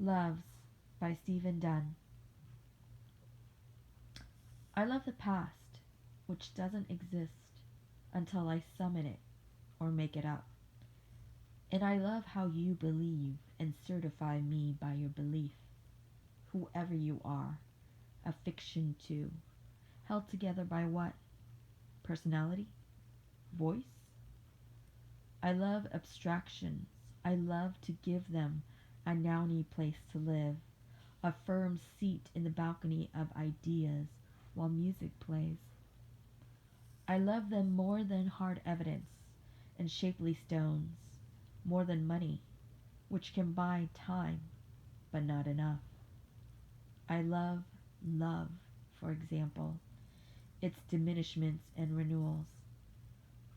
Loves by Stephen Dunn. I love the past, which doesn't exist until I summon it or make it up. And I love how you believe and certify me by your belief, whoever you are, a fiction too, held together by what? Personality? Voice? I love abstractions. I love to give them a nouny place to live, a firm seat in the balcony of ideas while music plays. I love them more than hard evidence and shapely stones, more than money, which can buy time, but not enough. I love love, for example, its diminishments and renewals.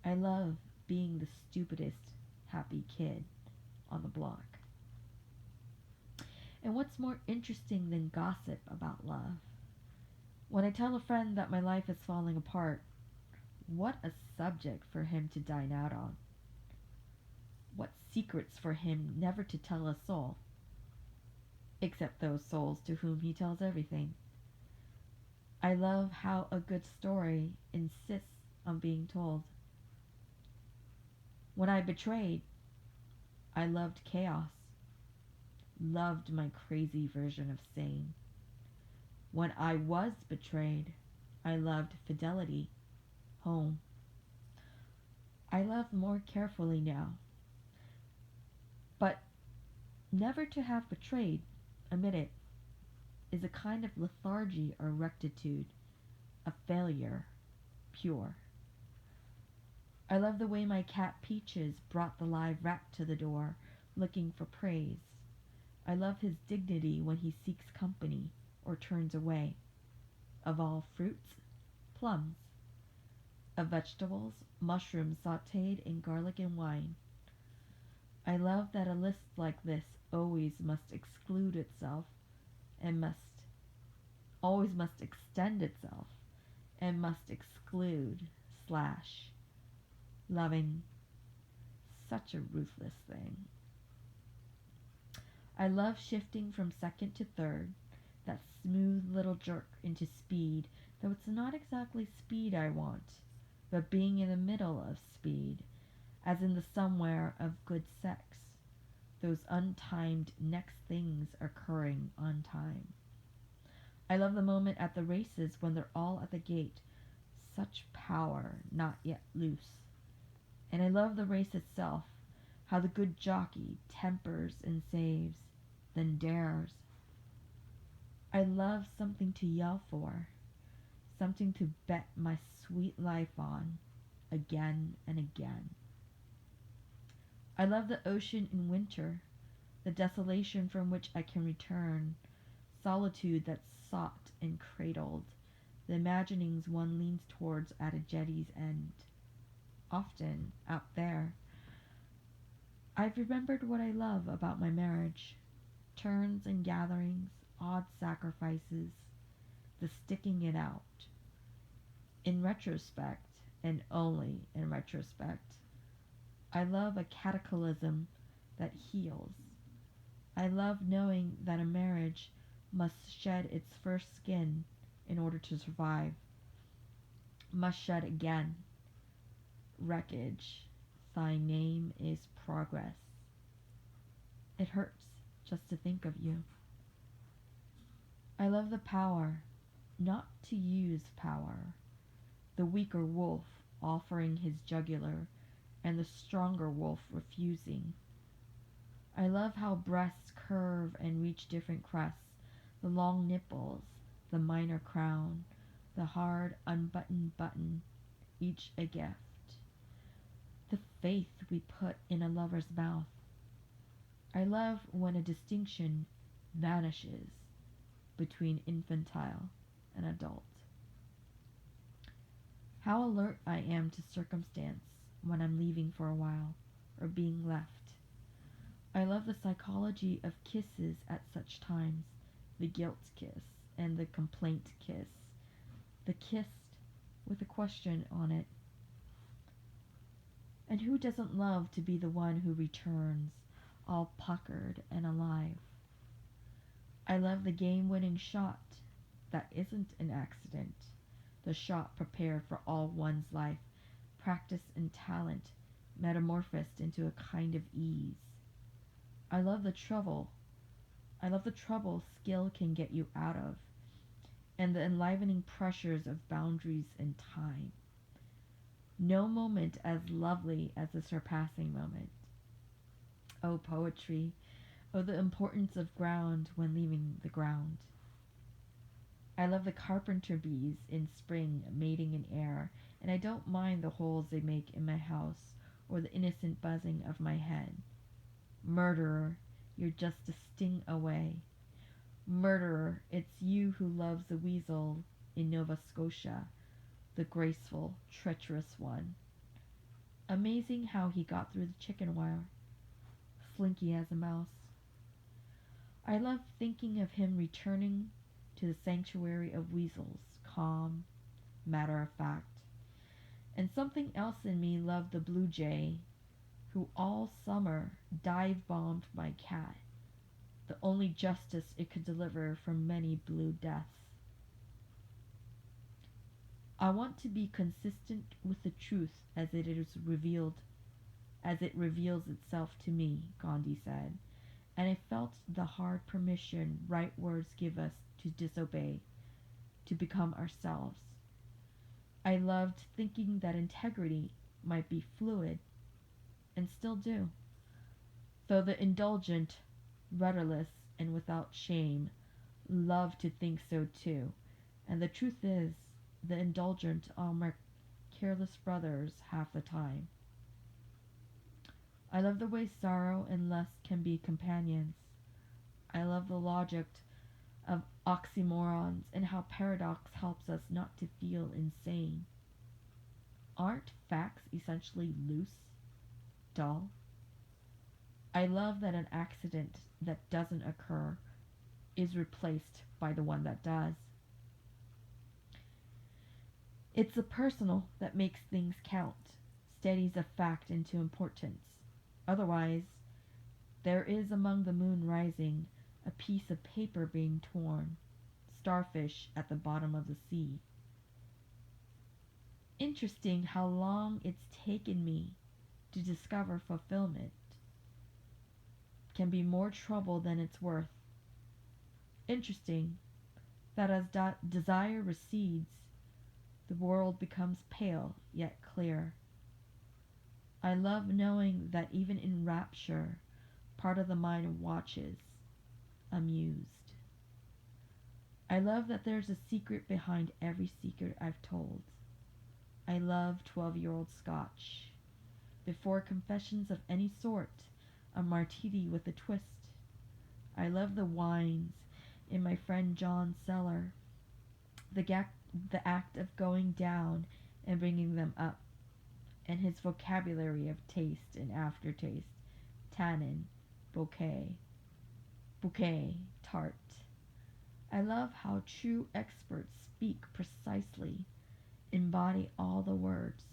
I love being the stupidest happy kid on the block. And what's more interesting than gossip about love? When I tell a friend that my life is falling apart, what a subject for him to dine out on. What secrets for him never to tell a soul, except those souls to whom he tells everything. I love how a good story insists on being told. When I betrayed, I loved chaos, loved my crazy version of sane. When I was betrayed, I loved fidelity, home. I love more carefully now, but never to have betrayed, admit it, is a kind of lethargy or rectitude, a failure, pure. I love the way my cat Peaches brought the live rat to the door, looking for praise. I love his dignity when he seeks company or turns away. Of all fruits, plums. Of vegetables, mushrooms sauteed in garlic and wine. I love that a list like this always must exclude itself and must extend itself and must exclude slash loving, such a ruthless thing. I love shifting from second to third, that smooth little jerk into speed, though it's not exactly speed I want, but being in the middle of speed, as in the somewhere of good sex, those untimed next things occurring on time. I love the moment at the races when they're all at the gate, such power not yet loose. And I love the race itself, how the good jockey tempers and saves, then dares. I love something to yell for, something to bet my sweet life on, again and again. I love the ocean in winter, the desolation from which I can return, solitude that's sought and cradled, the imaginings one leans towards at a jetty's end. Often, out there, I've remembered what I love about my marriage. Turns and gatherings, odd sacrifices, the sticking it out. In retrospect, and only in retrospect, I love a cataclysm that heals. I love knowing that a marriage must shed its first skin in order to survive, must shed again. Wreckage, thy name is progress. It hurts just to think of you. I love the power, not to use power, the weaker wolf offering his jugular and the stronger wolf refusing. I love how breasts curve and reach different crests, the long nipples, the minor crown, the hard unbuttoned button, each a gift. The faith we put in a lover's mouth. I love when a distinction vanishes between infantile and adult. How alert I am to circumstance when I'm leaving for a while or being left. I love the psychology of kisses at such times, the guilt kiss and the complaint kiss, the kissed with a question on it. And who doesn't love to be the one who returns, all puckered and alive? I love the game-winning shot that isn't an accident, the shot prepared for all one's life, practice and talent metamorphosed into a kind of ease. I love the trouble. I love the trouble skill can get you out of, and the enlivening pressures of boundaries and time. No moment as lovely as the surpassing moment. Oh, poetry! Oh, the importance of ground when leaving the ground. I love the carpenter bees in spring mating in air, and I don't mind the holes they make in my house or the innocent buzzing of my head. Murderer, you're just a sting away. Murderer, it's you who loves the weasel in Nova Scotia, the graceful, treacherous one. Amazing how he got through the chicken wire, slinky as a mouse. I love thinking of him returning to the sanctuary of weasels, calm, matter of fact. And something else in me loved the blue jay, who all summer dive-bombed my cat, the only justice it could deliver from many blue deaths. I want to be consistent with the truth as it reveals itself to me, Gandhi said, and I felt the hard permission right words give us to disobey, to become ourselves. I loved thinking that integrity might be fluid, and still do, though the indulgent, rudderless, and without shame love to think so too. And the truth is, the indulgent are my careless brothers half the time. I love the way sorrow and lust can be companions. I love the logic of oxymorons and how paradox helps us not to feel insane. Aren't facts essentially loose, dull? I love that an accident that doesn't occur is replaced by the one that does. It's the personal that makes things count, steadies a fact into importance. Otherwise, there is among the moon rising a piece of paper being torn, starfish at the bottom of the sea. Interesting how long it's taken me to discover fulfillment can be more trouble than it's worth. Interesting that as desire recedes, the world becomes pale yet clear. I love knowing that even in rapture, part of the mind watches, amused. I love that there's a secret behind every secret I've told. I love 12-year-old Scotch. Before confessions of any sort, a martini with a twist. I love the wines in my friend John's cellar, the act of going down and bringing them up, and his vocabulary of taste and aftertaste, tannin, bouquet, tart. I love how true experts speak precisely, embody all the words.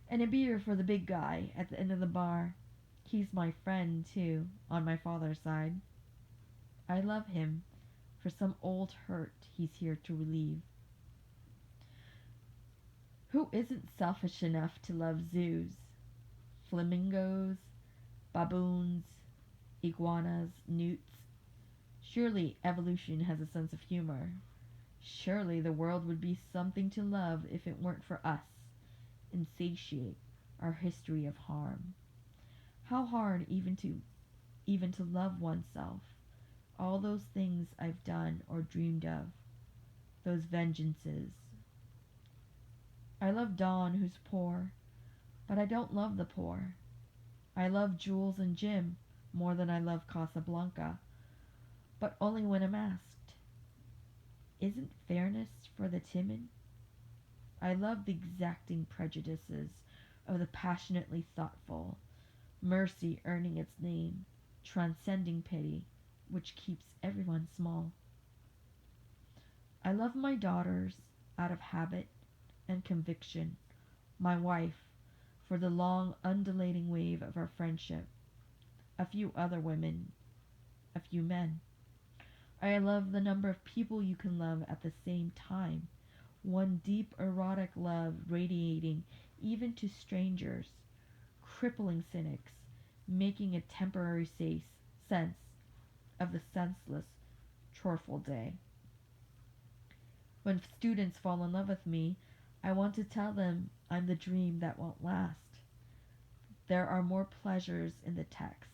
And a beer for the big guy at the end of the bar. He's my friend, too, on my father's side. I love him for some old hurt he's here to relieve. Who isn't selfish enough to love zoos, flamingos, baboons, iguanas, newts? Surely evolution has a sense of humor. Surely the world would be something to love if it weren't for us, and satiate our history of harm. How hard even to love oneself. All those things I've done or dreamed of, those vengeances. I love Dawn, who's poor, but I don't love the poor. I love Jules and Jim more than I love Casablanca, but only when I'm asked. Isn't fairness for the timid? I love the exacting prejudices of the passionately thoughtful, mercy earning its name, transcending pity, which keeps everyone small. I love my daughters out of habit and conviction, my wife for the long undulating wave of our friendship, a few other women, a few men. I love the number of people you can love at the same time. One deep erotic love radiating even to strangers, crippling cynics, making a temporary sense of the senseless, choreful day. When students fall in love with me, I want to tell them I'm the dream that won't last. There are more pleasures in the text.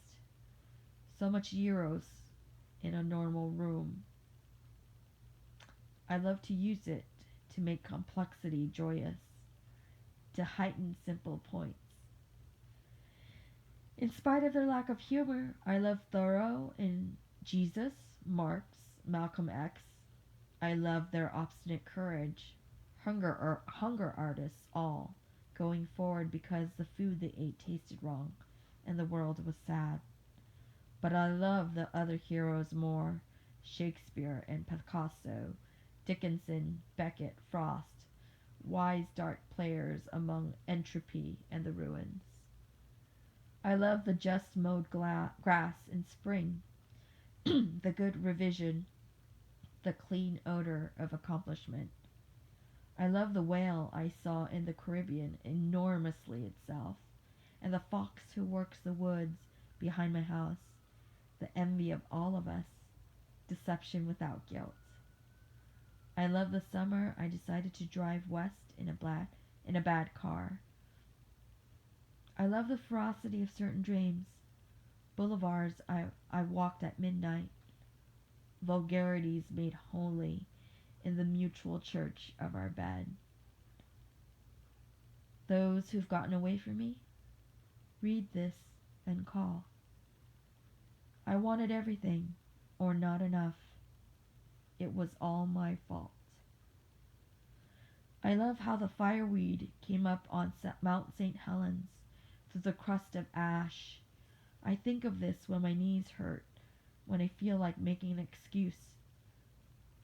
So much euros in a normal room. I love to use it to make complexity joyous, to heighten simple points. In spite of their lack of humor, I love Thoreau and Jesus, Marx, Malcolm X. I love their obstinate courage. Hunger artists all going forward because the food they ate tasted wrong and the world was sad. But I love the other heroes more, Shakespeare and Picasso, Dickinson, Beckett, Frost, wise dark players among entropy and the ruins. I love the just mowed grass in spring, the good revision, the clean odor of accomplishment. I love the whale I saw in the Caribbean enormously itself, and the fox who works the woods behind my house, the envy of all of us, deception without guilt. I love the summer I decided to drive west in a bad car. I love the ferocity of certain dreams, boulevards I walked at midnight, vulgarities made holy in the mutual church of our bed. Those who've gotten away from me, read this and call. I wanted everything, or not enough. It was all my fault. I love how the fireweed came up on Mount St. Helens through the crust of ash. I think of this when my knees hurt, when I feel like making an excuse.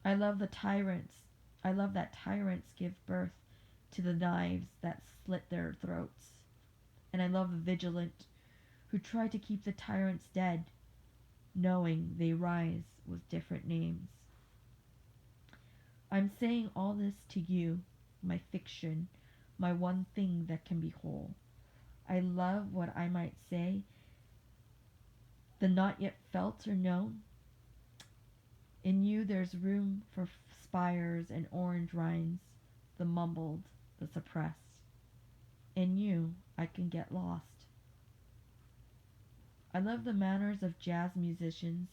I love the tyrants. I love that tyrants give birth to the knives that slit their throats. And I love the vigilant who try to keep the tyrants dead, knowing they rise with different names. I'm saying all this to you, my fiction, my one thing that can be whole. I love what I might say, the not yet felt or known. In you there's room for spires and orange rinds, the mumbled, the suppressed. In you I can get lost. I love the manners of jazz musicians,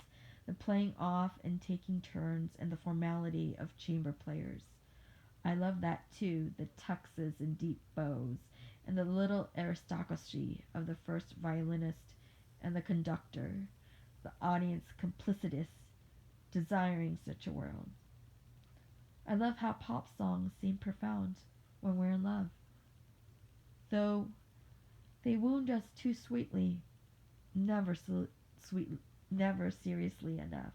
the playing off and taking turns, and the formality of chamber players. I love that too, the tuxes and deep bows, and the little aristocracy of the first violinist and the conductor, the audience complicitous, desiring such a world. I love how pop songs seem profound when we're in love, though they wound us too sweetly, never seriously enough.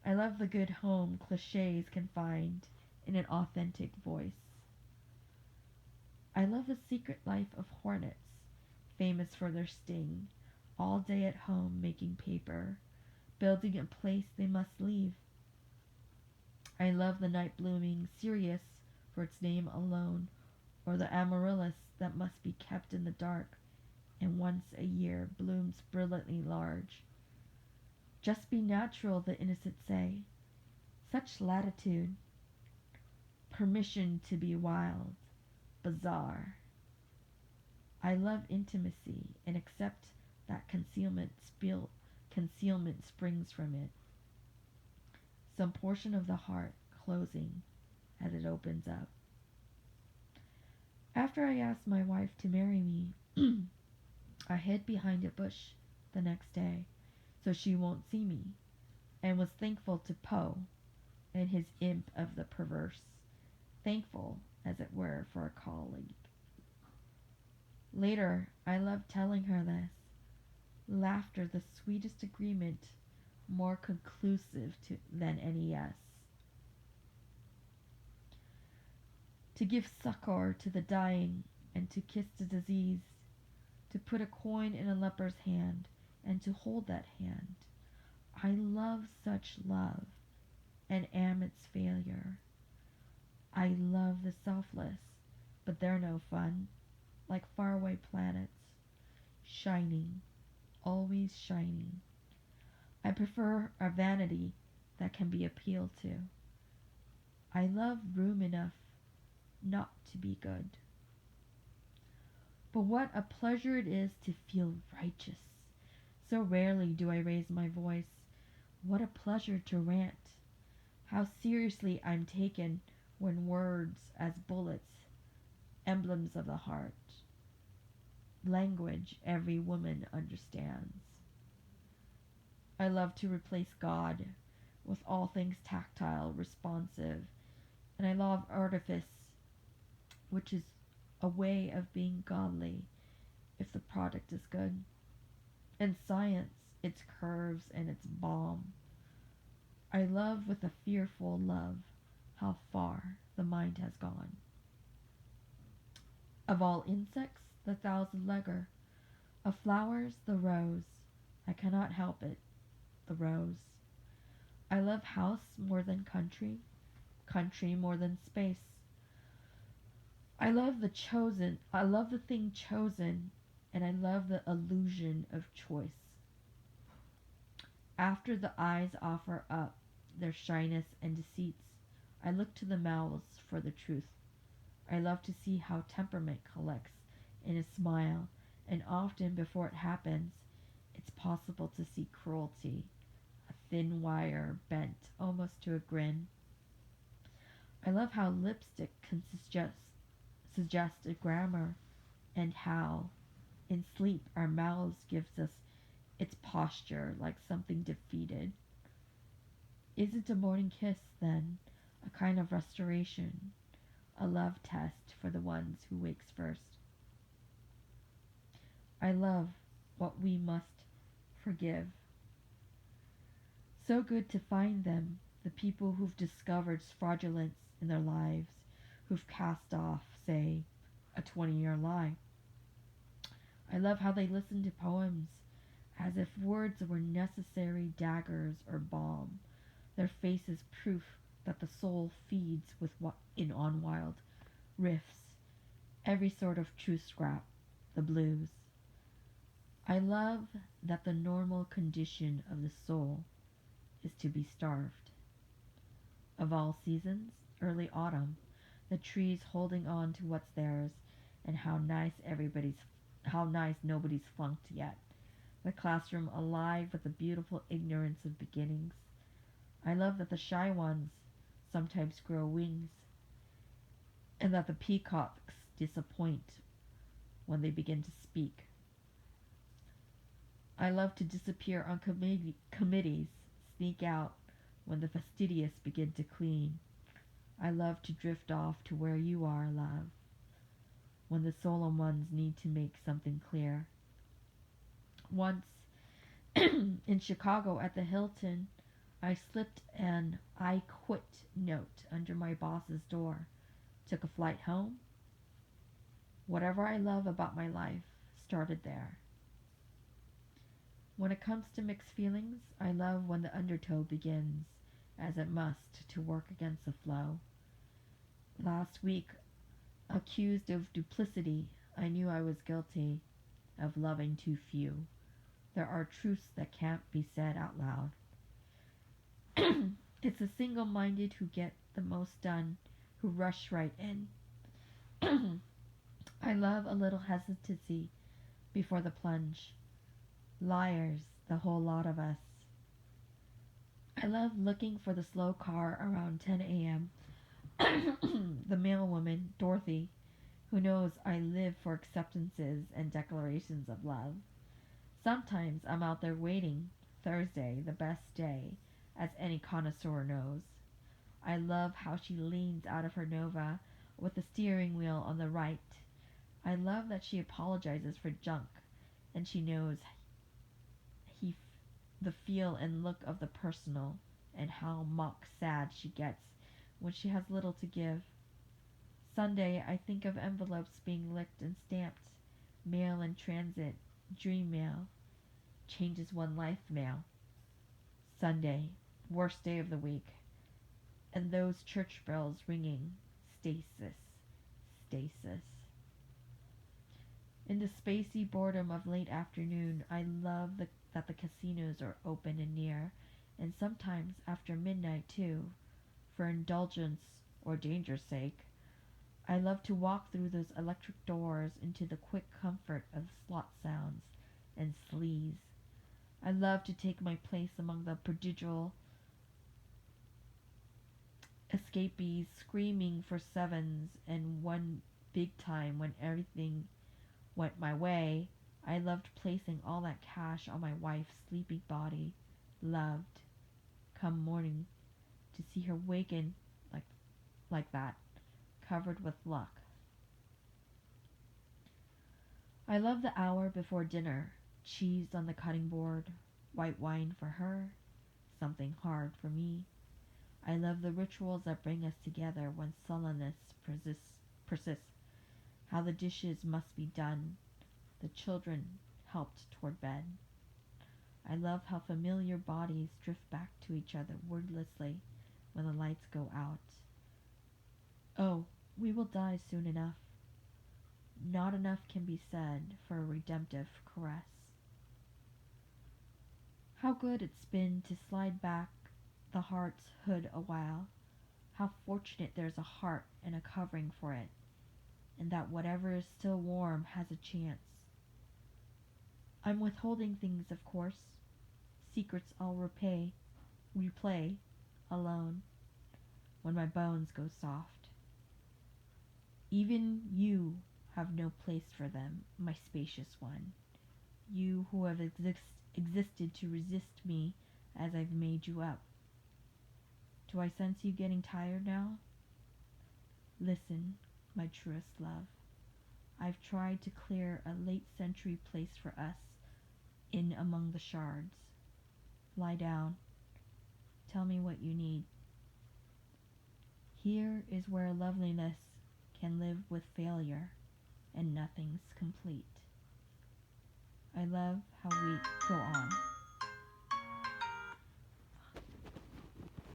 I love the good home cliches can find in an authentic voice. I love the secret life of hornets, famous for their sting, all day at home making paper, building a place they must leave. I love the night blooming cereus for its name alone, or the amaryllis that must be kept in the dark and once a year blooms brilliantly large. Just be natural, the innocent say. Such latitude. Permission to be wild, bizarre. I love intimacy and accept that concealment springs from it. Some portion of the heart closing as it opens up. After I asked my wife to marry me, I hid behind a bush the next day so she won't see me, and was thankful to Poe and his imp of the perverse, thankful, as it were, for a colleague. Later, I loved telling her this. Laughter the sweetest agreement, more conclusive than any yes. To give succor to the dying and to kiss the diseased, to put a coin in a leper's hand and to hold that hand. I love such love and am its failure. I love the selfless, but they're no fun, like faraway planets, shining, always shining. I prefer a vanity that can be appealed to. I love room enough not to be good. But what a pleasure it is to feel righteous. So rarely do I raise my voice. What a pleasure to rant. How seriously I'm taken when words as bullets, emblems of the heart, language every woman understands. I love to replace God with all things tactile, responsive, and I love artifice, which is a way of being godly if the product is good. And science, its curves and its balm. I love with a fearful love how far the mind has gone. Of all insects, the thousand legger. Of flowers, the rose. I cannot help it, the rose. I love house more than country, country more than space. I love the thing chosen, and I love the illusion of choice. After the eyes offer up their shyness and deceits, I look to the mouths for the truth. I love to see how temperament collects in a smile, and often before it happens, it's possible to see cruelty, a thin wire bent almost to a grin. I love how lipstick can suggest a grammar, and how, in sleep, our mouths gives us its posture like something defeated. Isn't a morning kiss, then, a kind of restoration, a love test for the ones who wakes first? I love what we must forgive. So good to find them, the people who've discovered fraudulence in their lives, who've cast off, say, a 20-year lie. I love how they listen to poems as if words were necessary daggers or balm, their faces proof that the soul feeds on wild riffs, every sort of true scrap, the blues. I love that the normal condition of the soul is to be starved. Of all seasons, early autumn, the trees holding on to what's theirs, and how nice nobody's flunked yet. The classroom alive with the beautiful ignorance of beginnings. I love that the shy ones sometimes grow wings, and that the peacocks disappoint when they begin to speak. I love to disappear on committees, sneak out when the fastidious begin to clean. I love to drift off to where you are, love, when the solemn ones need to make something clear. Once, in Chicago at the Hilton, I slipped an "I quit" note under my boss's door, took a flight home. Whatever I love about my life started there. When it comes to mixed feelings, I love when the undertow begins, as it must, to work against the flow. Last week, accused of duplicity, I knew I was guilty of loving too few. There are truths that can't be said out loud. It's the single-minded who get the most done, who rush right in. I love a little hesitancy before the plunge. Liars, the whole lot of us. I love looking for the slow car around 10 a.m. The mailwoman, Dorothy, who knows I live for acceptances and declarations of love. Sometimes I'm out there waiting, Thursday, the best day, as any connoisseur knows. I love how she leans out of her Nova with the steering wheel on the right. I love that she apologizes for junk, and she knows he the feel and look of the personal, and how mock sad she gets when she has little to give. Sunday, I think of envelopes being licked and stamped, mail in transit, dream mail, changes one life mail. Sunday, worst day of the week, and those church bells ringing. Stasis, stasis. In the spacey boredom of late afternoon, I love that the casinos are open and near, and sometimes after midnight too, for indulgence or danger's sake. I love to walk through those electric doors into the quick comfort of slot sounds and sleaze. I love to take my place among the prodigal escapees screaming for sevens, and one big time when everything went my way, I loved placing all that cash on my wife's sleeping body. Loved, come morning, to see her waken like that, covered with luck. I love the hour before dinner, cheese on the cutting board, white wine for her, something hard for me. I love the rituals that bring us together when sullenness persists, how the dishes must be done, the children helped toward bed. I love how familiar bodies drift back to each other wordlessly when the lights go out. Oh, we will die soon enough. Not enough can be said for a redemptive caress. How good it's been to slide back the heart's hood a while. How fortunate there's a heart and a covering for it, and that whatever is still warm has a chance. I'm withholding things, of course. Secrets I'll replay, alone, when my bones go soft. Even you have no place for them, my spacious one. You who have existed to resist me as I've made you up. Do I sense you getting tired now? Listen, my truest love. I've tried to clear a late century place for us in among the shards. Lie down. Tell me what you need. Here is where loveliness can live with failure and nothing's complete. I love how we go on.